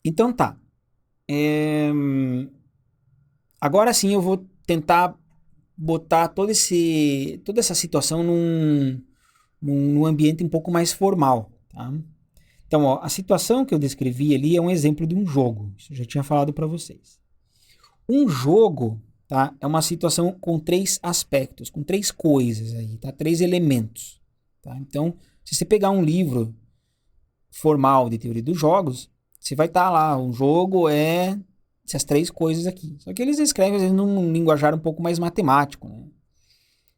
Então tá. Agora sim eu vou tentar botar toda essa situação num ambiente um pouco mais formal, tá? Então, ó, a situação que eu descrevi ali é um exemplo de um jogo. Isso eu já tinha falado para vocês. Um jogo, tá? É uma situação com três aspectos, com três coisas aí, tá? Três elementos, tá? Então, se você pegar um livro formal de teoria dos jogos, você vai estar lá, um jogo é essas três coisas aqui. Só que eles escrevem às vezes num linguajar um pouco mais matemático, né?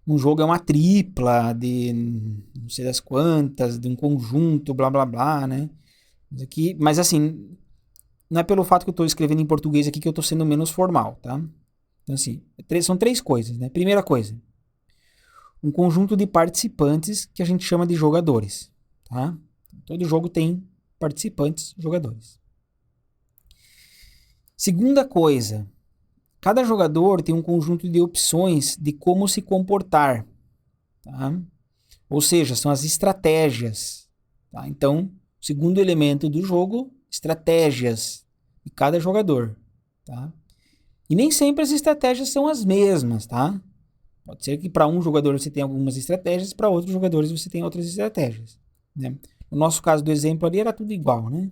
Um jogo é uma tripla de não sei das quantas, de um conjunto, blá blá blá, né? Aqui, mas assim, não é pelo fato que eu estou escrevendo em português aqui que eu estou sendo menos formal, tá? Então, assim, são três coisas, né? Primeira coisa, um conjunto de participantes que a gente chama de jogadores, tá? Todo jogo tem participantes, jogadores. Segunda coisa, cada jogador tem um conjunto de opções de como se comportar, tá? Ou seja, são as estratégias, tá? Então, segundo elemento do jogo, estratégias de cada jogador, tá? E nem sempre as estratégias são as mesmas, tá? Pode ser que para um jogador você tenha algumas estratégias, para outros jogadores você tenha outras estratégias, né? No nosso caso do exemplo ali era tudo igual, né?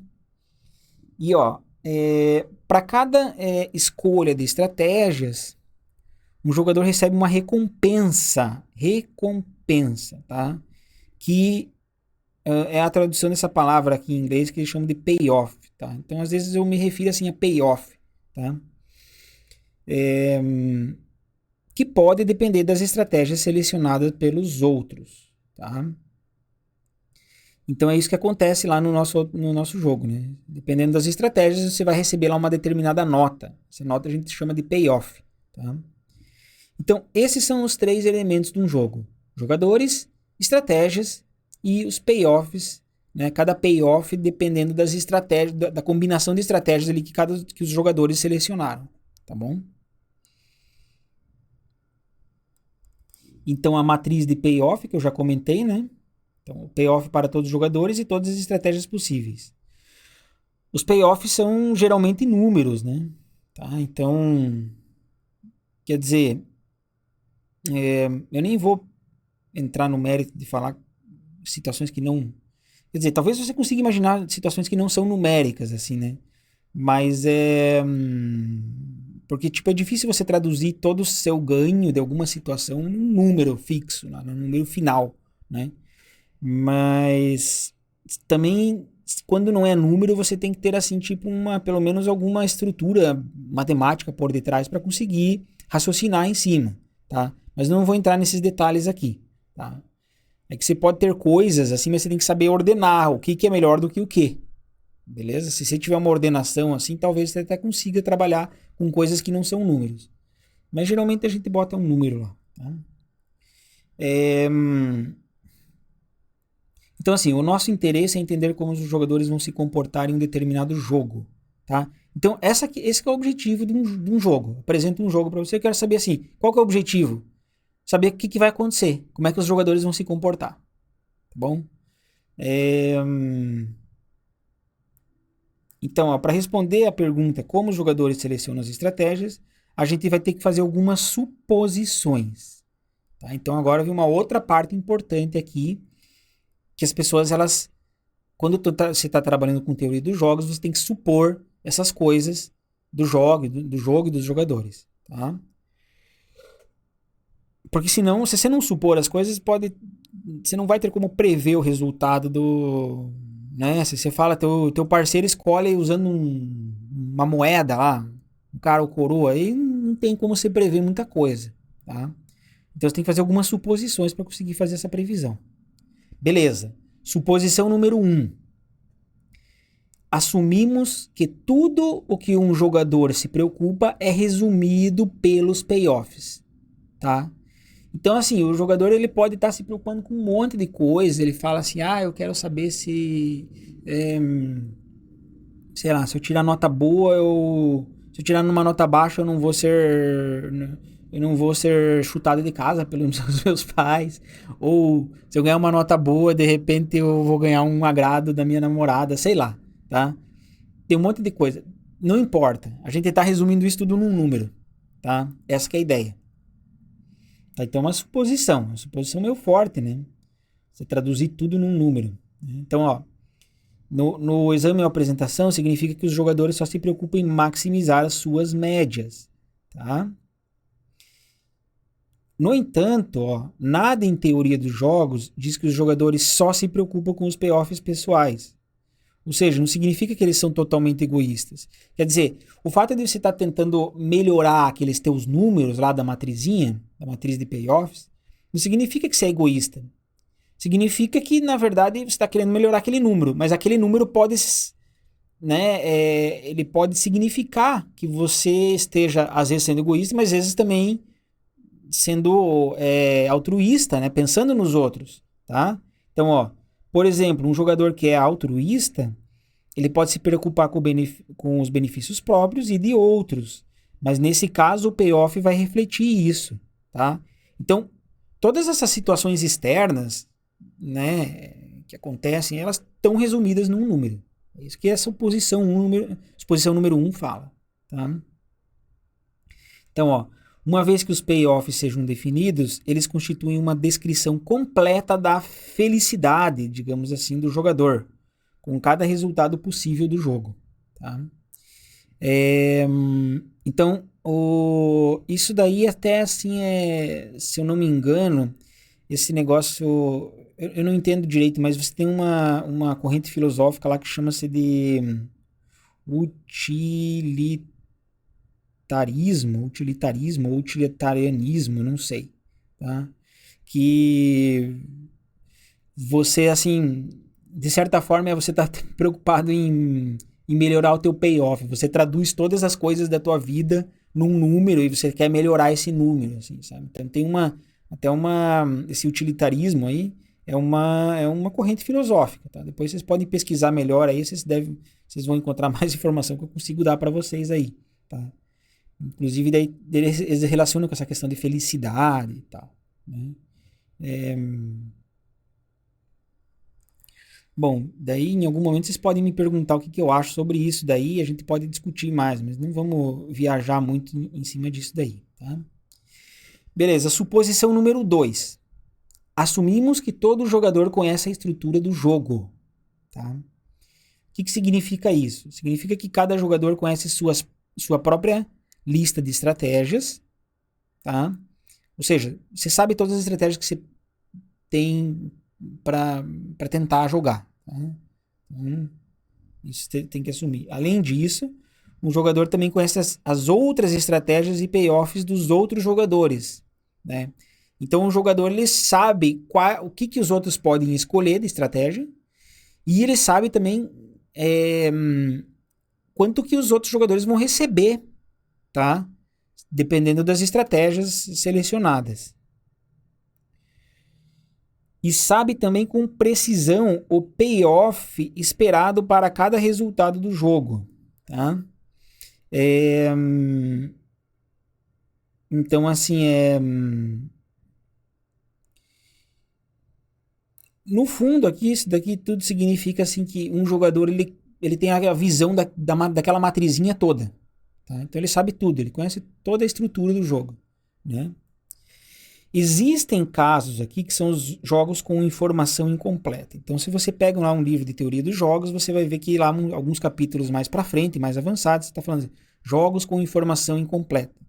E ó, para cada escolha de estratégias, um jogador recebe uma recompensa, tá? Que é a tradução dessa palavra aqui em inglês que eles chamam de payoff, tá? Então às vezes eu me refiro assim a payoff, tá? É, que pode depender das estratégias selecionadas pelos outros, tá? Então é isso que acontece lá no nosso jogo, né? Dependendo das estratégias, você vai receber lá uma determinada nota. Essa nota a gente chama de payoff, tá? Então esses são os três elementos de um jogo: jogadores, estratégias e os payoffs, né? Cada payoff dependendo das estratégias, da combinação de estratégias ali que os jogadores selecionaram, tá bom? Então a matriz de payoff que eu já comentei, né? Então, o payoff para todos os jogadores e todas as estratégias possíveis. Os payoffs são geralmente números, né? Tá? Então, quer dizer, eu nem vou entrar no mérito de falar situações que não. Quer dizer, talvez você consiga imaginar situações que não são numéricas, assim, né? Mas é. Porque, tipo, é difícil você traduzir todo o seu ganho de alguma situação num número fixo, num número final, né? Mas também, quando não é número, você tem que ter assim, tipo, pelo menos alguma estrutura matemática por detrás para conseguir raciocinar em cima, tá? Mas não vou entrar nesses detalhes aqui, tá? É que você pode ter coisas assim, mas você tem que saber ordenar o que é melhor do que o que, beleza? Se você tiver uma ordenação assim, talvez você até consiga trabalhar com coisas que não são números. Mas geralmente a gente bota um número lá, tá? É, Então, assim, o nosso interesse é entender como os jogadores vão se comportar em um determinado jogo, tá? Então, esse é o objetivo de um jogo. Apresento um jogo para você, eu quero saber, assim, qual que é o objetivo? Saber o que vai acontecer, como é que os jogadores vão se comportar, tá bom? É... Então, para responder a pergunta como os jogadores selecionam as estratégias, a gente vai ter que fazer algumas suposições, tá? Então, agora vem uma outra parte importante aqui, que as pessoas, elas quando você está trabalhando com teoria dos jogos, você tem que supor essas coisas do jogo e dos jogadores, tá? Porque senão, se você não supor as coisas, você não vai ter como prever o resultado né? Se você fala, teu parceiro escolhe usando uma moeda lá, um cara ou coroa, aí não tem como você prever muita coisa, tá? Então você tem que fazer algumas suposições para conseguir fazer essa previsão. Beleza. Suposição número um: assumimos que tudo o que um jogador se preocupa é resumido pelos payoffs, tá? Então, assim, o jogador ele pode estar se preocupando com um monte de coisa. Ele fala assim, eu quero saber sei lá, se eu tirar nota boa, se eu tirar numa nota baixa, eu não vou ser chutado de casa pelos meus pais. Ou se eu ganhar uma nota boa, de repente eu vou ganhar um agrado da minha namorada, sei lá, tá? tem um monte de coisa. Não importa. A gente está resumindo isso tudo num número, tá? Essa que é a ideia. Tá? Então é uma suposição meio forte, né? Você traduzir tudo num número. Né? Então, ó, no exame ou apresentação significa que os jogadores só se preocupam em maximizar as suas médias, tá? No entanto, ó, nada em teoria dos jogos diz que os jogadores só se preocupam com os payoffs pessoais. Ou seja, não significa que eles são totalmente egoístas. Quer dizer, o fato de você estar tentando melhorar aqueles teus números lá da matrizinha, da matriz de payoffs, não significa que você é egoísta. Significa que, na verdade, você está querendo melhorar aquele número, mas aquele número pode, né, ele pode significar que você esteja, às vezes, sendo egoísta, mas às vezes também sendo altruísta, né, pensando nos outros, tá? Então, ó, por exemplo, um jogador que é altruísta, ele pode se preocupar com os benefícios próprios e de outros, mas nesse caso o payoff vai refletir isso, tá? Então, todas essas situações externas, né, que acontecem, elas estão resumidas num número. É isso que essa suposição número 1 fala, tá? Então, ó, uma vez que os payoffs sejam definidos, eles constituem uma descrição completa da felicidade, digamos assim, do jogador, com cada resultado possível do jogo. Tá? Então, isso daí até assim se eu não me engano, esse negócio, eu não entendo direito, mas você tem uma corrente filosófica lá que chama-se de utilitarismo ou utilitarianismo, não sei, tá? Que você, assim, de certa forma, você está preocupado em melhorar o teu payoff. Você traduz todas as coisas da tua vida num número e você quer melhorar esse número, assim, sabe? Então tem esse utilitarismo aí é uma corrente filosófica, tá? Depois vocês podem pesquisar melhor aí, vocês vão encontrar mais informação que eu consigo dar para vocês aí, tá? Inclusive, daí, eles relacionam com essa questão de felicidade e tal, né? Bom, daí em algum momento vocês podem me perguntar o que eu acho sobre isso daí, a gente pode discutir mais, mas não vamos viajar muito em cima disso daí, tá? Beleza, suposição número 2. Assumimos que todo jogador conhece a estrutura do jogo, tá? O que significa isso? Significa que cada jogador conhece sua própria lista de estratégias, tá? Ou seja, você sabe todas as estratégias que você tem para tentar jogar. Tá? Isso tem que assumir. Além disso, um jogador também conhece as outras estratégias e payoffs dos outros jogadores, né? Então o jogador ele sabe o que os outros podem escolher de estratégia e ele sabe também quanto que os outros jogadores vão receber, tá? Dependendo das estratégias selecionadas. E sabe também com precisão o payoff esperado para cada resultado do jogo, tá? Então, assim, no fundo aqui, isso daqui tudo significa assim que um jogador ele tem a visão daquela matrizinha toda, tá? Então ele sabe tudo, ele conhece toda a estrutura do jogo, né? Existem casos aqui que são os jogos com informação incompleta. Então, se você pega lá um livro de teoria dos jogos, você vai ver que lá alguns capítulos mais para frente, mais avançados, está falando assim, jogos com informação incompleta.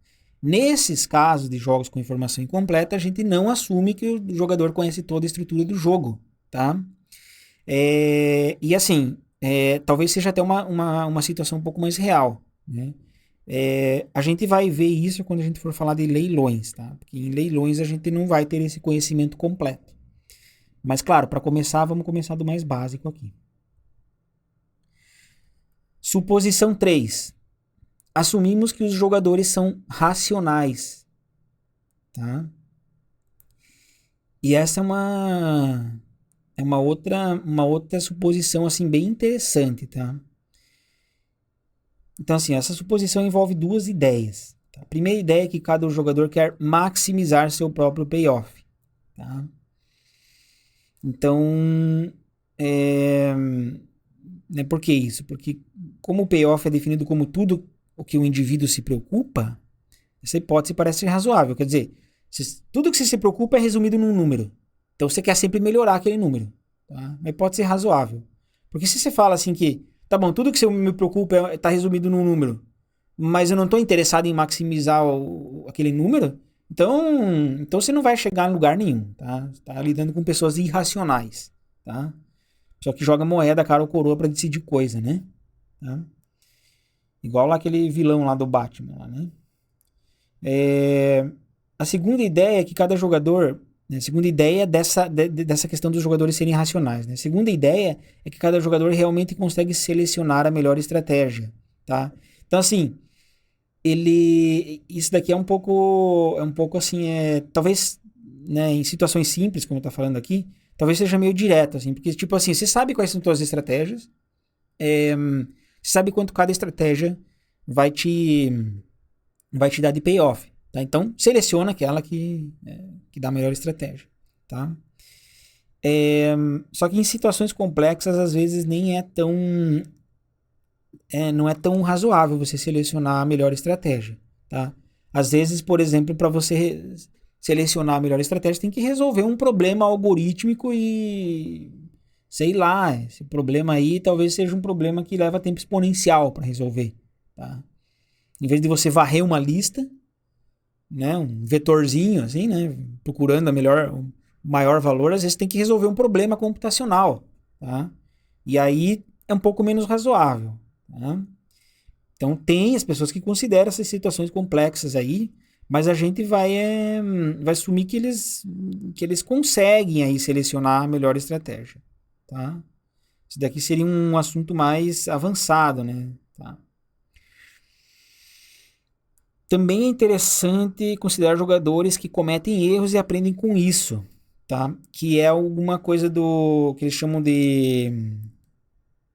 Nesses casos de jogos com informação incompleta, a gente não assume que o jogador conhece toda a estrutura do jogo, tá? E assim, talvez seja até uma situação um pouco mais real, né? A gente vai ver isso quando a gente for falar de leilões, tá? Porque em leilões a gente não vai ter esse conhecimento completo. Mas claro, para começar, vamos começar do mais básico aqui. Suposição 3. Assumimos que os jogadores são racionais, tá? E essa é uma outra suposição assim bem interessante, tá? Então, assim, essa suposição envolve duas ideias. Tá? A primeira ideia é que cada jogador quer maximizar seu próprio payoff. Tá? Então, né? Por que isso? Porque como o payoff é definido como tudo o que o indivíduo se preocupa, essa hipótese parece razoável. Quer dizer, tudo que você se preocupa é resumido num número. Então você quer sempre melhorar aquele número. Tá? Uma hipótese razoável. Porque se você fala assim que, tá bom, tudo que você me preocupa está resumido num número, mas eu não estou interessado em maximizar aquele número, então você não vai chegar em lugar nenhum. Tá? Você tá lidando com pessoas irracionais. Tá? Só que joga moeda, cara ou coroa para decidir coisa, né? Tá? Igual lá aquele vilão lá do Batman, lá, né? A segunda ideia é que cada jogador, né, a segunda ideia dessa questão dos jogadores serem racionais, né? A segunda ideia é que cada jogador realmente consegue selecionar a melhor estratégia, tá? Então, assim, isso daqui é um pouco assim, talvez, né, em situações simples, como eu tô falando aqui, talvez seja meio direto, assim, porque, tipo assim, você sabe quais são as suas estratégias, você sabe quanto cada estratégia vai te dar de payoff, tá? Então, seleciona aquela que dá a melhor estratégia, tá? Só que em situações complexas, às vezes, nem não é tão razoável você selecionar a melhor estratégia, tá? Às vezes, por exemplo, para você selecionar a melhor estratégia, tem que resolver um problema algorítmico e sei lá, esse problema aí talvez seja um problema que leva tempo exponencial para resolver, tá? Em vez de você varrer uma lista, né, um vetorzinho assim, né, procurando o maior valor, às vezes tem que resolver um problema computacional, tá? E aí é um pouco menos razoável, tá? Então tem as pessoas que consideram essas situações complexas aí, mas a gente vai assumir que eles conseguem aí selecionar a melhor estratégia, tá? Isso daqui seria um assunto mais avançado, né? Tá? Também é interessante considerar jogadores que cometem erros e aprendem com isso, tá? Que é alguma coisa do que eles chamam de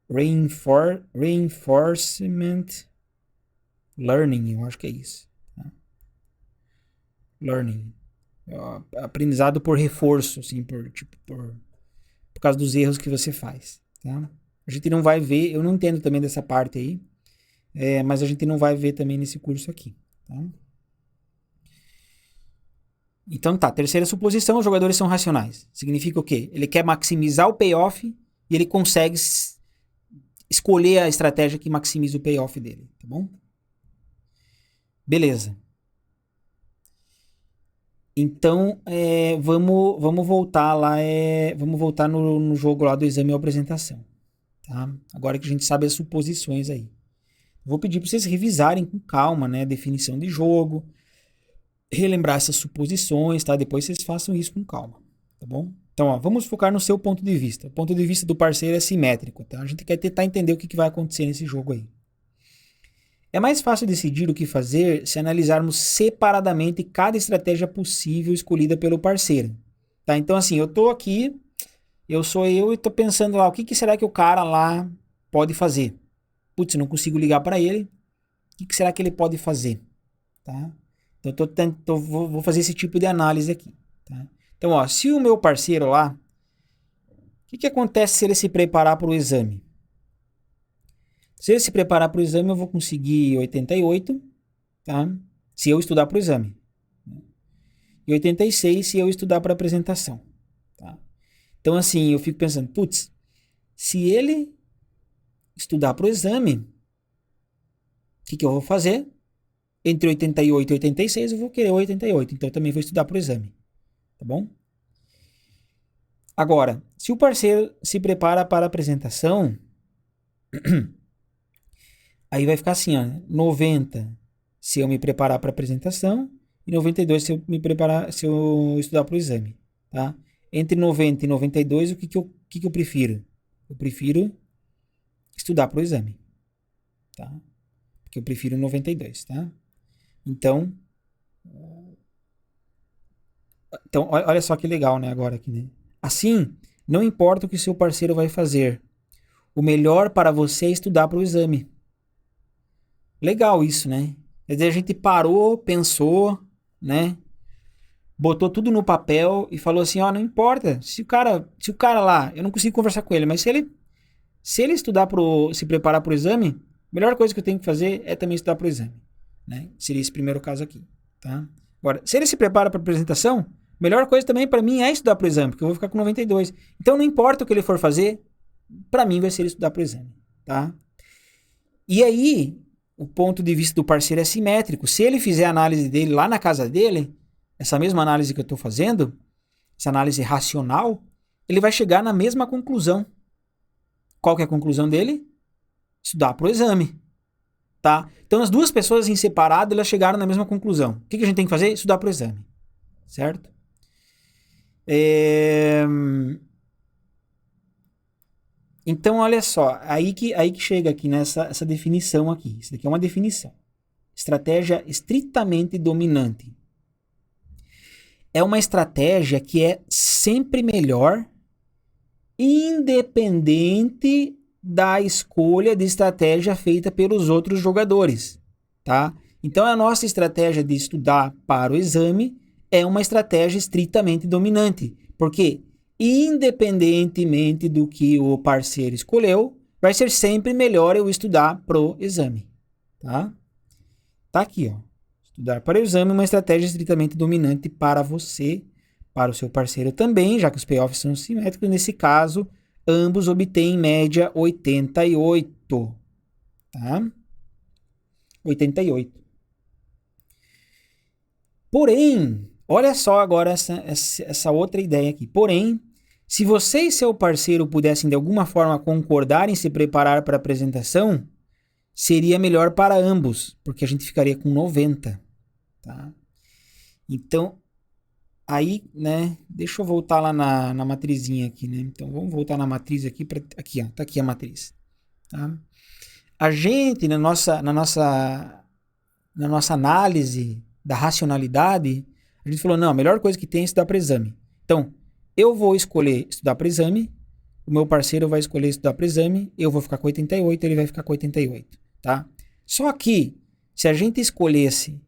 reinforcement learning, eu acho que é isso. Tá? Learning. Aprendizado por reforço, assim, por causa dos erros que você faz, tá? A gente não vai ver, eu não entendo também dessa parte aí, mas a gente não vai ver também nesse curso aqui, tá? Então tá, terceira suposição, os jogadores são racionais. Significa o quê? Ele quer maximizar o payoff e ele consegue escolher a estratégia que maximiza o payoff dele, tá bom? Beleza. Então, vamos voltar lá, vamos voltar no jogo lá do exame ou apresentação, tá? Agora que a gente sabe as suposições aí. Vou pedir para vocês revisarem com calma, né, a definição de jogo, relembrar essas suposições, tá? Depois vocês façam isso com calma, tá bom? Então, ó, vamos focar no seu ponto de vista. O ponto de vista do parceiro é simétrico, tá? A gente quer tentar entender o que vai acontecer nesse jogo aí. É mais fácil decidir o que fazer se analisarmos separadamente cada estratégia possível escolhida pelo parceiro, tá? Então, assim, eu tô aqui, eu sou eu e tô pensando lá, o que será que o cara lá pode fazer? Putz, não consigo ligar para ele. O que será que ele pode fazer, tá? Então, vou fazer esse tipo de análise aqui, tá? Então, ó, se o meu parceiro lá, o que acontece se ele se preparar para o exame? Se ele se preparar para o exame, eu vou conseguir 88, tá? Se eu estudar para o exame. E 86 se eu estudar para a apresentação, tá? Então, assim, eu fico pensando, putz, se ele estudar para o exame, o que eu vou fazer? Entre 88 e 86, eu vou querer 88. Então, eu também vou estudar para o exame. Tá bom? Agora, se o parceiro se prepara para a apresentação, aí vai ficar assim, ó, 90 se eu me preparar para a apresentação e 92 se eu estudar para o exame, tá? Entre 90 e 92, o que eu prefiro? Eu prefiro estudar para o exame, tá? Porque eu prefiro 92, tá? Então, olha só que legal, né, agora aqui, né? Assim, não importa o que seu parceiro vai fazer, o melhor para você é estudar para o exame. Legal isso, né? Quer dizer, a gente parou, pensou, né? Botou tudo no papel e falou assim, ó, não importa, se o cara lá, eu não consigo conversar com ele, mas se ele Se ele se preparar para o exame, a melhor coisa que eu tenho que fazer é também estudar para o exame, né? Seria esse primeiro caso aqui, tá? Agora, se ele se prepara para a apresentação, a melhor coisa também para mim é estudar para o exame, porque eu vou ficar com 92. Então, não importa o que ele for fazer, para mim vai ser estudar para o exame, tá? E aí, o ponto de vista do parceiro é simétrico. Se ele fizer a análise dele lá na casa dele, essa mesma análise que eu estou fazendo, essa análise racional, ele vai chegar na mesma conclusão. Qual que é a conclusão dele? Estudar para o exame, tá? Então, as duas pessoas em separado, elas chegaram na mesma conclusão. O que a gente tem que fazer? Estudar para o exame, certo? Então, olha só, aí que chega aqui nessa essa definição aqui. Isso daqui é uma definição. Estratégia estritamente dominante. É uma estratégia que é sempre melhor, independente da escolha de estratégia feita pelos outros jogadores, tá? Então, a nossa estratégia de estudar para o exame é uma estratégia estritamente dominante, porque independentemente do que o parceiro escolheu, vai ser sempre melhor eu estudar pro exame, tá? Tá aqui, ó. Estudar para o exame é uma estratégia estritamente dominante para você, para o seu parceiro também, já que os payoffs são simétricos. Nesse caso, ambos obtêm em média 88, tá? 88. Porém, olha só agora essa outra ideia aqui. Porém, se você e seu parceiro pudessem de alguma forma concordar em se preparar para a apresentação, seria melhor para ambos, porque a gente ficaria com 90, tá? Então, aí, né, deixa eu voltar lá na matrizinha aqui, né? Então, vamos voltar na matriz aqui, aqui, ó, tá aqui a matriz, tá? A gente, na nossa análise da racionalidade, a gente falou, não, a melhor coisa que tem é estudar para exame. Então, eu vou escolher estudar para exame, o meu parceiro vai escolher estudar para exame, eu vou ficar com 88, ele vai ficar com 88, tá? Só que, se a gente escolhesse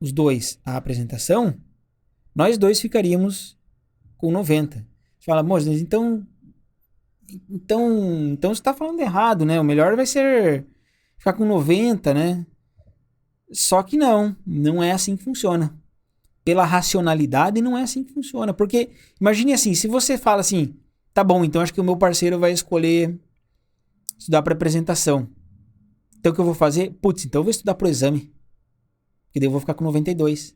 os dois a apresentação, nós dois ficaríamos com 90. Você fala, moça, então você está falando errado, né? O melhor vai ser ficar com 90, né? Só que não é assim que funciona. Pela racionalidade, não é assim que funciona. Porque, imagine assim, se você fala assim, tá bom, então acho que o meu parceiro vai escolher estudar para apresentação. Então o que eu vou fazer? Putz, então eu vou estudar pro exame. Porque daí eu vou ficar com 92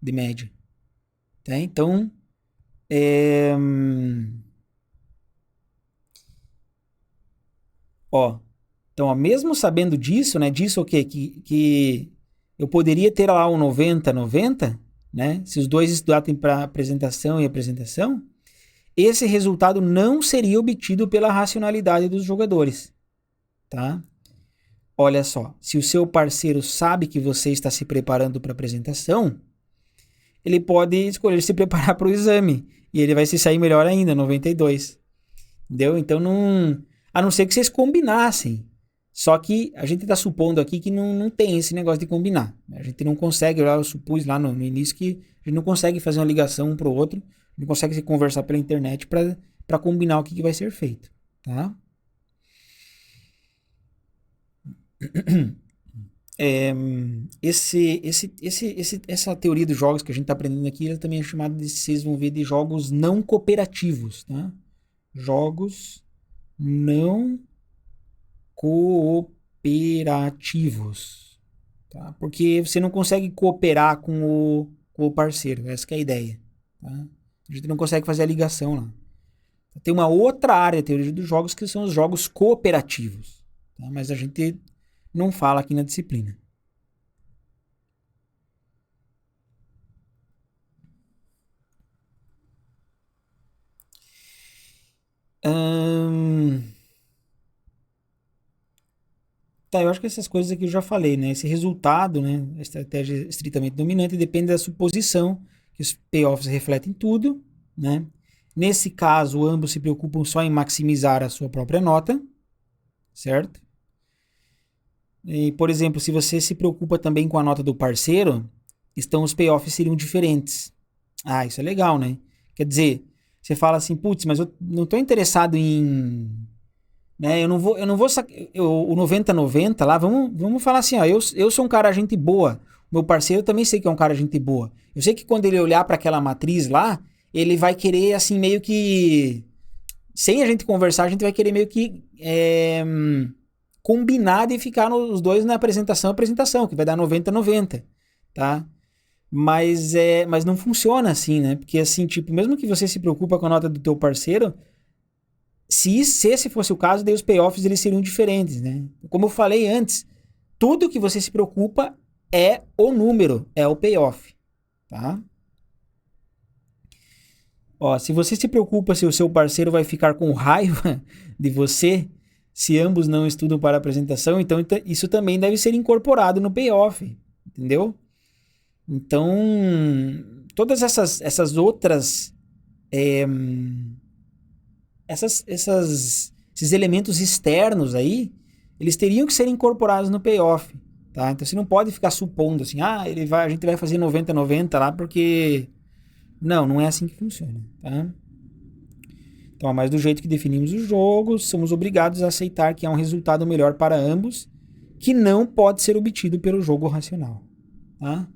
de média. Tá? Então, então, mesmo sabendo disso, né? Disso o quê? Que eu poderia ter lá um 90-90, né? Se os dois estudassem para apresentação e apresentação, esse resultado não seria obtido pela racionalidade dos jogadores, tá? Olha só, se o seu parceiro sabe que você está se preparando para a apresentação, ele pode escolher se preparar para o exame e ele vai se sair melhor ainda, 92. Entendeu? Então, a não ser que vocês combinassem. Só que a gente está supondo aqui que não tem esse negócio de combinar. A gente não consegue, eu supus lá no início que a gente não consegue fazer uma ligação um para o outro, não consegue se conversar pela internet para combinar o que vai ser feito. Tá? Essa teoria dos jogos que a gente está aprendendo aqui, ela também é chamada de, vocês vão ver, de jogos não cooperativos, tá? Jogos não cooperativos, tá? Porque você não consegue cooperar com o parceiro, essa que é a ideia, tá? A gente não consegue fazer a ligação lá. Tem uma outra área da teoria dos jogos que são os jogos cooperativos, tá? Mas a gente não fala aqui na disciplina. Tá, eu acho que essas coisas aqui eu já falei, né? Esse resultado, né? A estratégia estritamente dominante depende da suposição que os payoffs refletem tudo, né? Nesse caso, ambos se preocupam só em maximizar a sua própria nota, certo? E, por exemplo, se você se preocupa também com a nota do parceiro, então os payoffs seriam diferentes. Ah, isso é legal, né? Quer dizer, você fala assim, putz, mas eu não estou interessado em né? O 90-90 lá, vamos falar assim, ó, eu sou um cara gente boa, meu parceiro também sei que é um cara gente boa. Eu sei que quando ele olhar para aquela matriz lá, ele vai querer assim meio que sem a gente conversar, a gente vai querer meio que combinar de ficar os dois na apresentação, que vai dar 90-90, tá? Mas não funciona assim, né? Porque assim, tipo, mesmo que você se preocupa com a nota do teu parceiro, se esse fosse o caso, daí os payoffs eles seriam diferentes, né? Como eu falei antes, tudo que você se preocupa é o número, é o payoff, tá? Ó, se você se preocupa se o seu parceiro vai ficar com raiva de você, se ambos não estudam para a apresentação, então isso também deve ser incorporado no payoff, entendeu? Então, todas essas outras esses elementos externos aí, eles teriam que ser incorporados no payoff, tá? Então você não pode ficar supondo assim, a gente vai fazer 90-90 lá porque não é assim que funciona, tá? Então, mas do jeito que definimos o jogo, somos obrigados a aceitar que há um resultado melhor para ambos, que não pode ser obtido pelo jogo racional, tá?